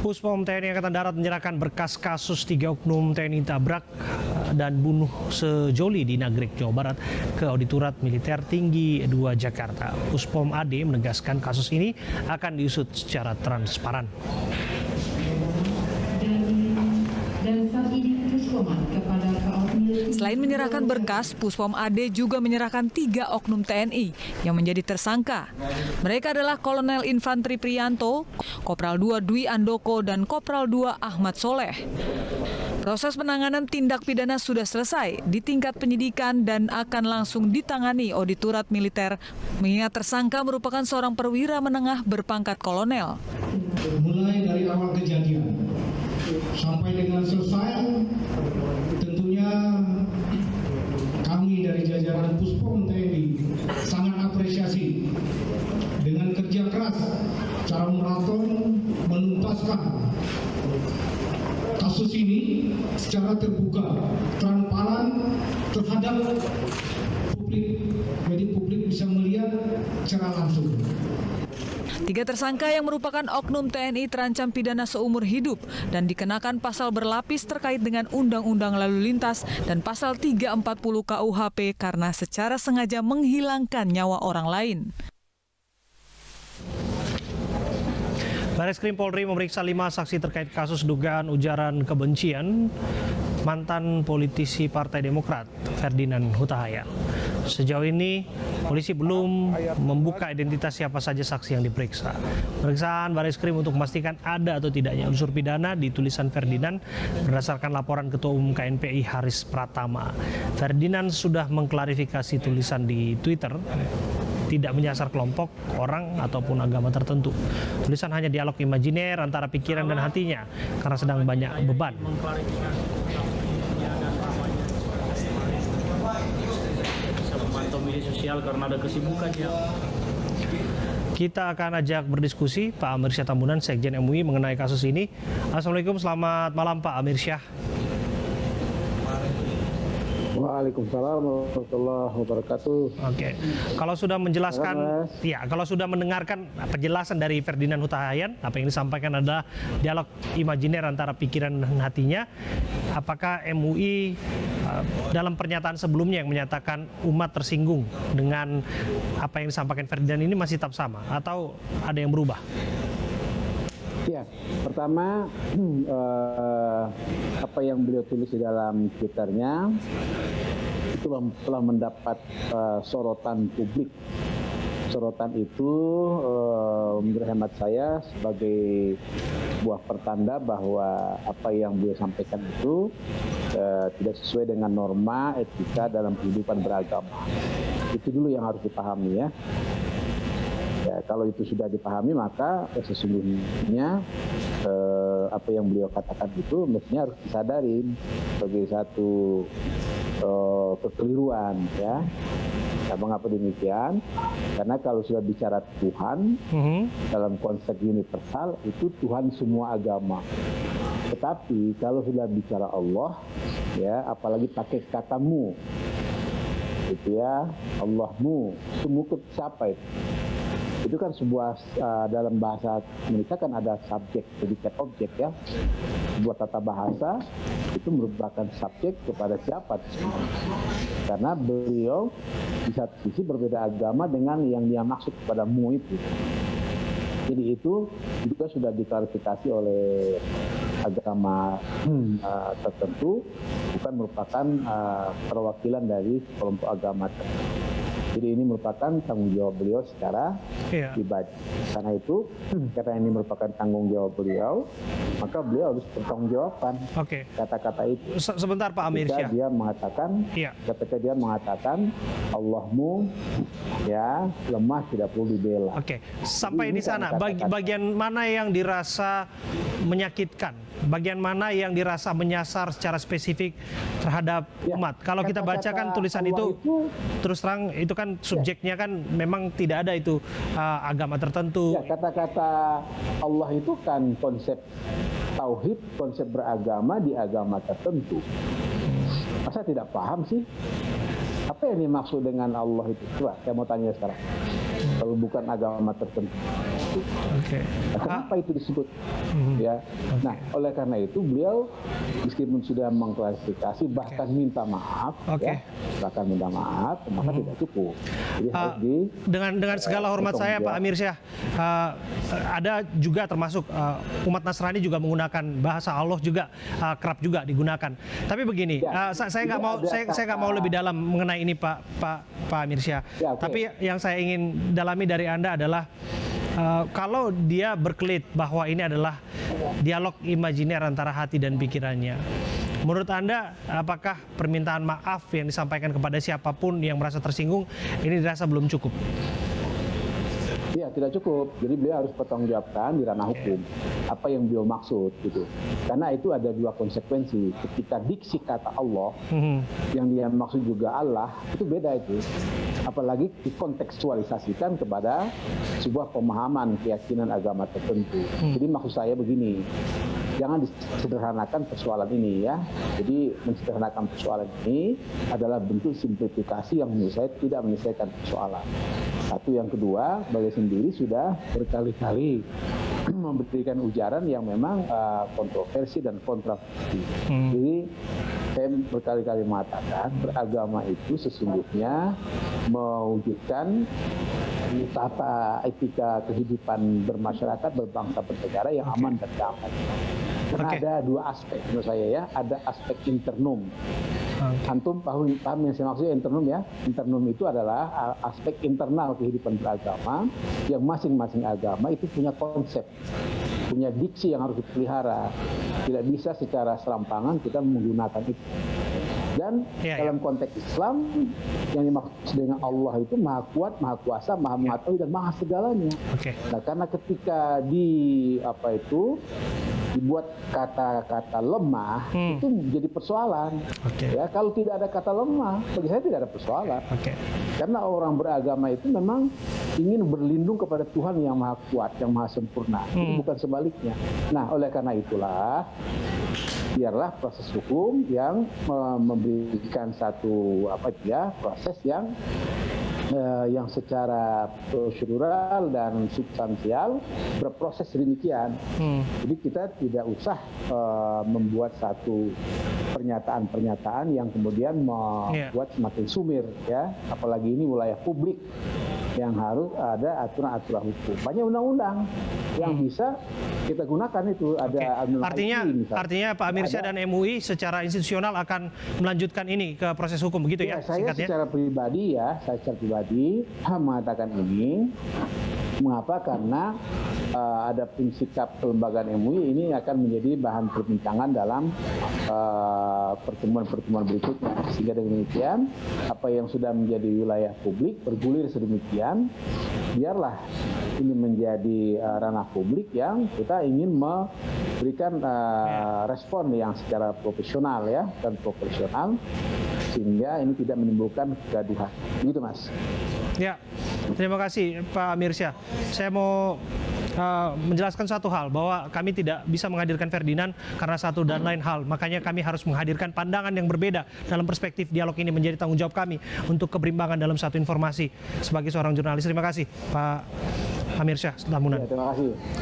Puspom TNI Angkatan Darat menyerahkan berkas kasus 3 oknum TNI tabrak dan bunuh sejoli di Nagrek, Jawa Barat ke Auditorat Militer Tinggi 2 Jakarta. Puspom AD menegaskan kasus ini akan diusut secara transparan. Selain menyerahkan berkas, Puspom AD juga menyerahkan 3 oknum TNI yang menjadi tersangka. Mereka adalah Kolonel Infantri Priyanto, Kopral 2 Dwi Andoko, dan Kopral 2 Ahmad Soleh. Proses penanganan tindak pidana sudah selesai di tingkat penyidikan dan akan langsung ditangani Auditorat Militer, mengingat tersangka merupakan seorang perwira menengah berpangkat kolonel. Mulai dari awal kejadian sampai dengan selesai, tentunya kami dari jajaran Puspom TNI sangat apresiasi dengan kerja keras secara maraton menuntaskan kasus ini secara terbuka, transparan terhadap publik. Jadi publik bisa melihat secara langsung. 3 tersangka yang merupakan oknum TNI terancam pidana seumur hidup dan dikenakan pasal berlapis terkait dengan Undang-Undang Lalu Lintas dan pasal 340 KUHP karena secara sengaja menghilangkan nyawa orang lain. Bareskrim Polri memeriksa 5 saksi terkait kasus dugaan ujaran kebencian mantan politisi Partai Demokrat Ferdinand Huta Hayan. Sejauh ini polisi belum membuka identitas siapa saja saksi yang diperiksa. Pemeriksaan Bareskrim untuk memastikan ada atau tidaknya unsur pidana di tulisan Ferdinand berdasarkan laporan Ketua Umum KNPI Haris Pratama. Ferdinand sudah mengklarifikasi tulisan di Twitter tidak menyasar kelompok, orang, ataupun agama tertentu. Tulisan hanya dialog imajiner antara pikiran dan hatinya karena sedang banyak beban. Memantau media sosial karena ada kesibukannya. Kita akan ajak berdiskusi Pak Amir Syah Tambunan, Sekjen MUI mengenai kasus ini. Assalamualaikum, selamat malam Pak Amir Syah. Waalaikumsalam warahmatullahi wabarakatuh. Oke, kalau sudah menjelaskan, kalau sudah mendengarkan penjelasan dari Ferdinand Huta Hayan, apa yang disampaikan adalah dialog imajiner antara pikiran dan hatinya. Apakah MUI dalam pernyataan sebelumnya yang menyatakan umat tersinggung dengan apa yang disampaikan Ferdinand ini masih tetap sama atau ada yang berubah? Ya, pertama apa yang beliau tulis di dalam Twitternya itu telah mendapat sorotan publik. Sorotan itu menurut hemat saya sebagai sebuah pertanda bahwa apa yang beliau sampaikan itu tidak sesuai dengan norma etika dalam kehidupan beragama. Itu dulu yang harus dipahami ya. Ya, kalau itu sudah dipahami maka sesungguhnya apa yang beliau katakan itu mestinya harus disadari sebagai satu kekeliruan ya. Nah, mengapa demikian? Karena kalau sudah bicara Tuhan dalam konteks universal itu Tuhan semua agama. Tetapi kalau sudah bicara Allah ya, apalagi pakai katamu itu ya, Allahmu, semua siapa itu? Itu kan sebuah dalam bahasa Indonesia kan ada subjek, predikat, objek ya. Sebuah tata bahasa itu merupakan subjek kepada siapa? Karena beliau di satu sisi berbeda agama dengan yang dia maksud kepada mu itu. Jadi itu juga sudah diklarifikasi oleh agama tertentu, bukan merupakan perwakilan dari kelompok agama tertentu. Jadi ini merupakan tanggung jawab beliau secara pribadi. Karena itu, karena ini merupakan tanggung jawab beliau, maka beliau harus bertanggungjawabkan kata-kata itu. Sebentar Pak Amir Syah. Ketika dia mengatakan Allahmu ya lemah tidak perlu dibela. Sampai di sana, bagian mana yang dirasa menyakitkan? Bagian mana yang dirasa menyasar secara spesifik terhadap umat? Kalau kita bacakan tulisan itu, terus terang itu kan subjeknya kan memang tidak ada itu agama tertentu. Ya, kata-kata Allah itu kan konsep tauhid, konsep beragama di agama tertentu. Masa tidak paham sih? Apa yang dimaksud dengan Allah itu? Coba saya mau tanya sekarang. Kalau bukan agama tertentu. Oke. Nah, kenapa itu disebut? Ya. Nah, oleh karena itu beliau meskipun sudah mengklarifikasi bahkan minta maaf, ya, bahkan minta maaf, maka tidak cukup. Jadi harus dengan segala hormat saya Pak Amir Syah, ada juga termasuk umat Nasrani juga menggunakan bahasa Allah juga kerap juga digunakan. Tapi begini, saya nggak mau lebih dalam mengenai ini Pak Amir Syah. Tapi yang saya ingin dalami dari Anda adalah kalau dia berkelit bahwa ini adalah dialog imajiner antara hati dan pikirannya, menurut Anda apakah permintaan maaf yang disampaikan kepada siapapun yang merasa tersinggung ini dirasa belum cukup? Ya, tidak cukup. Jadi beliau harus bertanggungjawabkan di ranah hukum apa yang beliau maksud gitu. Karena itu ada dua konsekuensi. Ketika diksi kata Allah yang dia maksud juga Allah, itu beda itu. Apalagi dikontekstualisasikan kepada sebuah pemahaman keyakinan agama tertentu. Jadi maksud saya begini, jangan disederhanakan persoalan ini ya. Jadi mensederhanakan persoalan ini adalah bentuk simplifikasi yang menurut saya tidak menyelesaikan persoalan. Satu, yang kedua, beliau sendiri sudah berkali-kali memberikan ujaran yang memang kontroversi dan kontraversi. Jadi saya berkali-kali mengatakan beragama itu sesungguhnya mewujudkan tata etika kehidupan bermasyarakat, berbangsa, bernegara yang aman dan damai. Karena ada dua aspek menurut saya ya, ada aspek internum. Antum paham yang saya maksud internum ya? Internum itu adalah aspek internal kehidupan beragama yang masing-masing agama itu punya konsep, punya diksi yang harus dipelihara. Tidak bisa secara serampangan kita menggunakan itu. Dan dalam konteks Islam yang dimaksud dengan Allah itu maha kuat, maha kuasa, maha mengetahui dan maha segalanya. Nah, karena ketika dibuat kata-kata lemah itu menjadi persoalan. Ya, kalau tidak ada kata lemah, bagi saya tidak ada persoalan. Karena orang beragama itu memang ingin berlindung kepada Tuhan yang maha kuat, yang maha sempurna. Itu bukan sebaliknya. Nah, oleh karena itulah biarlah proses hukum yang memberikan satu proses yang secara prosedural dan substansial berproses demikian. Jadi kita tidak usah membuat satu pernyataan-pernyataan yang kemudian membuat semakin sumir ya, apalagi ini wilayah publik yang harus ada aturan-aturan hukum. Banyak undang-undang yang bisa kita gunakan itu ada. Artinya Pak Amir Syah dan MUI secara institusional akan melanjutkan ini ke proses hukum begitu ya? Saya secara pribadi mengatakan ini. Mengapa? Karena adapun sikap kelembagaan MUI ini akan menjadi bahan perbincangan dalam pertemuan-pertemuan berikutnya. Sehingga dengan demikian, apa yang sudah menjadi wilayah publik bergulir sedemikian, biarlah ini menjadi ranah publik yang kita ingin memberikan respon yang secara profesional ya, dan proporsional, sehingga ini tidak menimbulkan kegaduhan. Begitu, Mas. Ya, terima kasih Pak Amir Syah. Saya mau menjelaskan satu hal, bahwa kami tidak bisa menghadirkan Ferdinand karena satu dan lain hal. Makanya kami harus menghadirkan pandangan yang berbeda dalam perspektif dialog ini, menjadi tanggung jawab kami untuk keberimbangan dalam satu informasi sebagai seorang jurnalis. Terima kasih Pak Amir Syah Lamunan. Ya, terima kasih.